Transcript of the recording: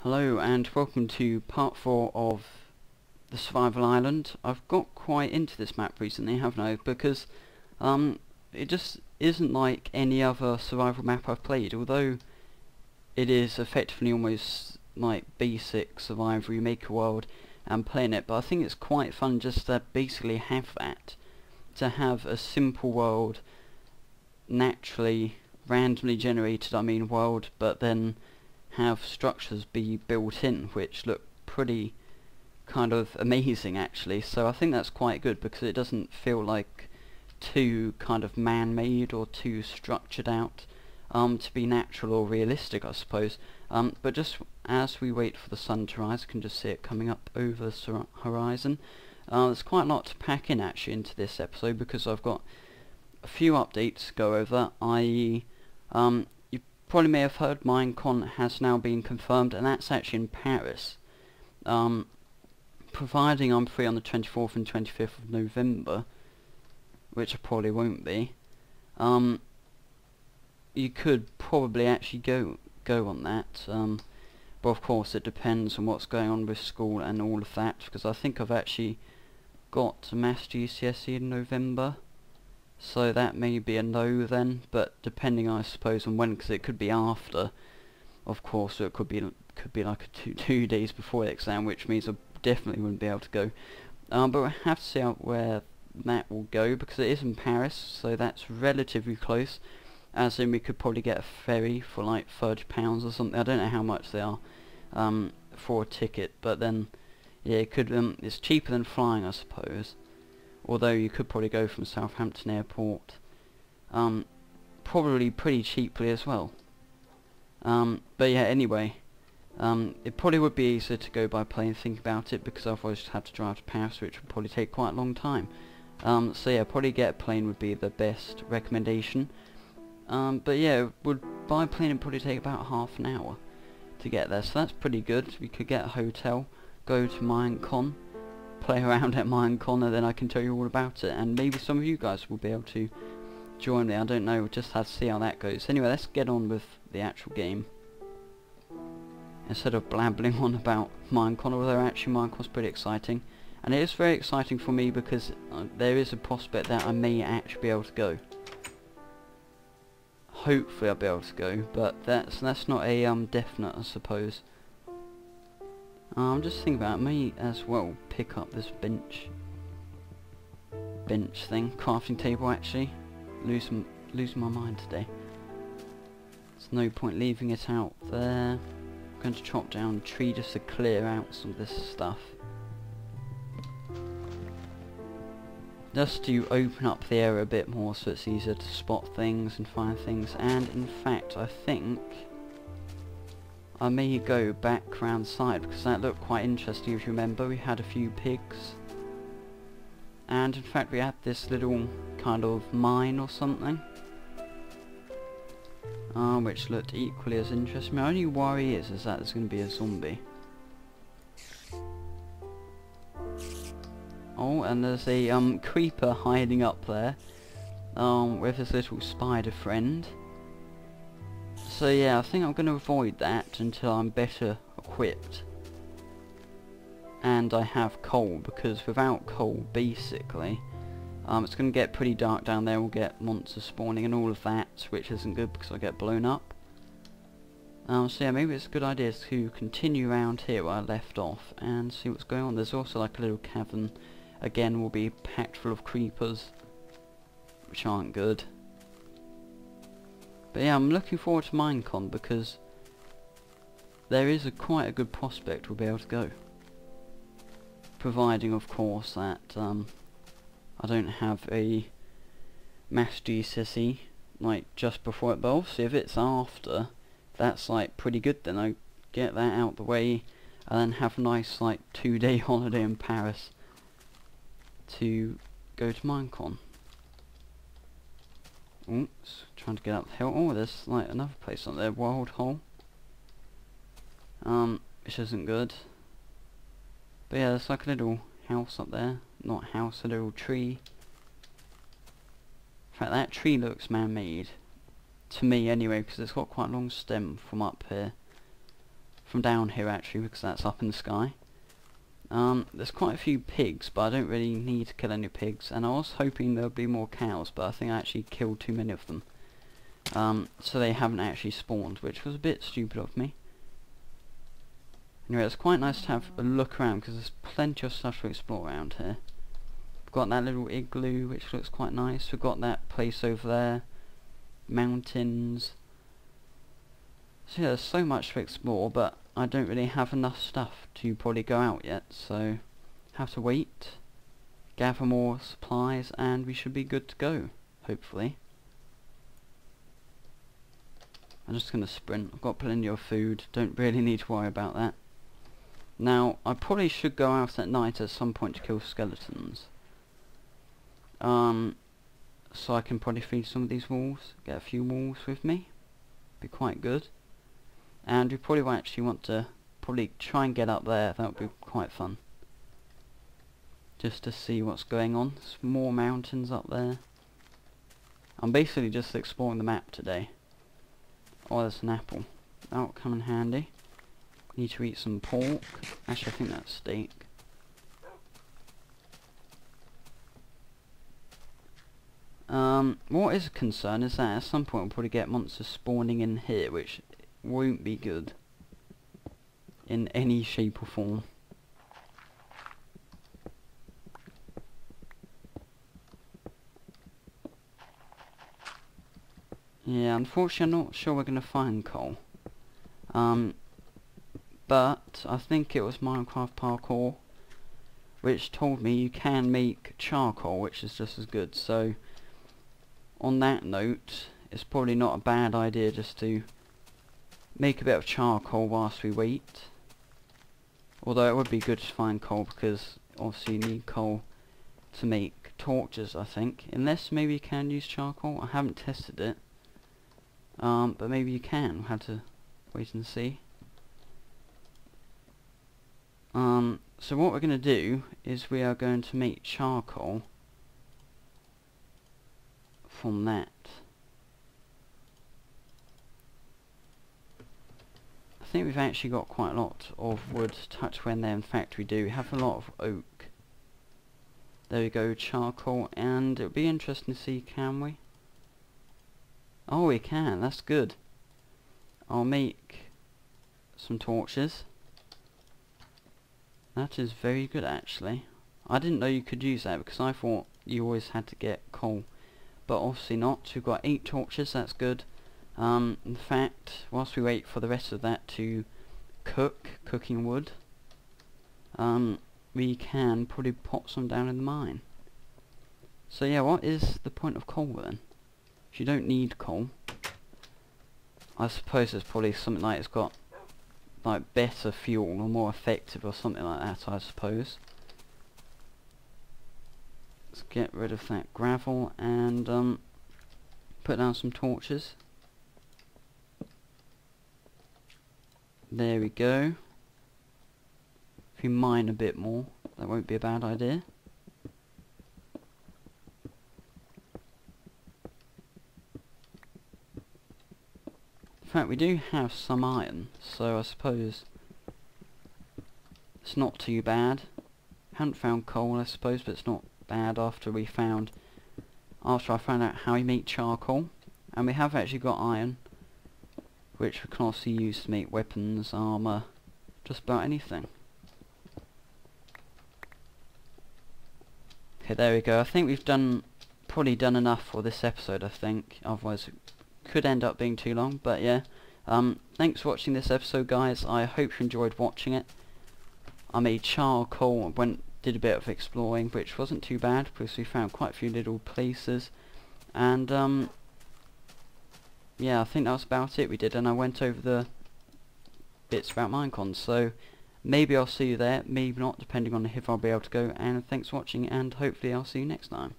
Hello and welcome to part 4 of the Survival Island. I've got quite into this map recently, haven't I? Because it just isn't like any other survival map I've played, although it is effectively almost like basic survival. You make a world and play in it, but I think it's quite fun just to basically have that. To have a simple world, naturally, randomly generated, world, but then have structures be built in which look pretty kind of amazing actually. So I think that's quite good because it doesn't feel like too kind of man-made or too structured out to be natural or realistic, I suppose. But just as we wait for the sun to rise, I can just see it coming up over the horizon. There's quite a lot to pack in actually into this episode because I've got a few updates to go over, i.e. you probably may have heard Minecon has now been confirmed, and that's actually in Paris. Providing I'm free on the 24th and 25th of November, which I probably won't be, you could probably actually go on that. But of course it depends on what's going on with school and all of that, because I think I've actually got a maths GCSE in November. So that may be a no then, but depending I suppose on when, because it could be after, of course, so it could be like two days before the exam, which means I definitely wouldn't be able to go. But I have to see out where that will go, because it is in Paris, so that's relatively close, as in we could probably get a ferry for like £30 or something. I don't know how much they are for a ticket, but then yeah, it could it's cheaper than flying, I suppose. Although you could probably go from Southampton Airport, probably pretty cheaply as well. But yeah, anyway, it probably would be easier to go by plane, think about it, because otherwise you'd have to drive to Paris, which would probably take quite a long time. So yeah, probably get a plane would be the best recommendation. But yeah, by plane it'd probably take about half an hour to get there, so that's pretty good. We could get a hotel, go to Minecon, play around at Minecon, and then I can tell you all about it, and maybe some of you guys will be able to join me. I don't know, we'll just have to see how that goes. Anyway, let's get on with the actual game instead of blabbling on about Minecon, although actually Minecon's pretty exciting, and it is very exciting for me because there is a prospect that I may actually be able to go. Hopefully I'll be able to go, but that's not a definite, I suppose. I'm just thinking about it, I may as well pick up this bench thing, crafting table actually. Losing my mind today. There's no point leaving it out there. I'm going to chop down a tree just to clear out some of this stuff. Just to open up the area a bit more so it's easier to spot things and find things, and in fact I think I may go back round the side because that looked quite interesting. If you remember, we had a few pigs, and in fact we had this little kind of mine or something, which looked equally as interesting. My only worry is that there's going to be a zombie. Oh, and there's a creeper hiding up there with his little spider friend. So yeah, I think I'm going to avoid that until I'm better equipped and I have coal, because without coal basically it's going to get pretty dark down there. We'll get monsters spawning and all of that, which isn't good because I get blown up. So yeah, maybe it's a good idea to continue around here where I left off and see what's going on. There's also like a little cavern, again will be packed full of creepers, which aren't good. But yeah, I'm looking forward to Minecon because there is quite a good prospect we'll be able to go. Providing, of course, that I don't have a maths GCSE like just before it. But obviously, if it's after, that's like pretty good. Then I get that out the way, and then have a nice like 2-day holiday in Paris to go to Minecon. Oops, trying to get up the hill. Oh, there's like another place up there, Wild Hole. Which isn't good. But yeah, there's like a little house up there. Not house, a little tree. In fact, that tree looks man-made. To me anyway, because it's got quite a long stem from up here. from down here actually, because that's up in the sky. There's quite a few pigs, but I don't really need to kill any pigs, and I was hoping there would be more cows, but I think I actually killed too many of them. So they haven't actually spawned, which was a bit stupid of me. Anyway, it's quite nice to have a look around, because there's plenty of stuff to explore around here. We've got that little igloo, which looks quite nice. We've got that place over there. Mountains. So yeah, there's so much to explore, but I don't really have enough stuff to probably go out yet, so have to wait, gather more supplies, and we should be good to go, hopefully. I'm just going to sprint. I've got plenty of food, don't really need to worry about that. Now, I probably should go out at night at some point to kill skeletons. So I can probably feed some of these wolves, get a few wolves with me, be quite good. And we probably will actually want to probably try and get up there, that would be quite fun. Just to see what's going on. There's more mountains up there. I'm basically just exploring the map today. Oh, there's an apple. That'll come in handy. Need to eat some pork. Actually, I think that's steak. What is a concern is that at some point we'll probably get monsters spawning in here, which won't be good in any shape or form. Yeah, unfortunately I'm not sure we're going to find coal. But I think it was Minecraft Parkour which told me you can make charcoal, which is just as good. So on that note, it's probably not a bad idea just to make a bit of charcoal whilst we wait. Although it would be good to find coal, because obviously you need coal to make torches, I think. Unless maybe you can use charcoal. I haven't tested it. But maybe you can. We'll have to wait and see. So what we're going to do is we are going to make charcoal from that. I think we've actually got quite a lot of wood tucked away in there. In fact, we do. We have a lot of oak. There we go, charcoal, and it would be interesting to see, can we? Oh, we can, that's good. I'll make some torches. That is very good, actually. I didn't know you could use that, because I thought you always had to get coal. But obviously not. We've got 8 torches, that's good. In fact, whilst we wait for the rest of that to cooking wood, we can probably pop some down in the mine. So yeah, what is the point of coal then? If you don't need coal, I suppose it's probably something like it's got like better fuel or more effective or something like that, I suppose. Let's get rid of that gravel and put down some torches. There we go. If you mine a bit more, that won't be a bad idea. In fact, we do have some iron, so I suppose it's not too bad. Haven't found coal, I suppose, but it's not bad after I found out how we make charcoal. And we have actually got iron, which we can also use to make weapons, armour, just about anything. Okay, there we go. I think we've probably done enough for this episode, I think. Otherwise it could end up being too long, but yeah. Thanks for watching this episode, guys. I hope you enjoyed watching it. I made charcoal, did a bit of exploring, which wasn't too bad, because we found quite a few little places. And yeah, I think that was about it we did, and I went over the bits about Minecon, so maybe I'll see you there, maybe not, depending on if I'll be able to go, and thanks for watching, and hopefully I'll see you next time.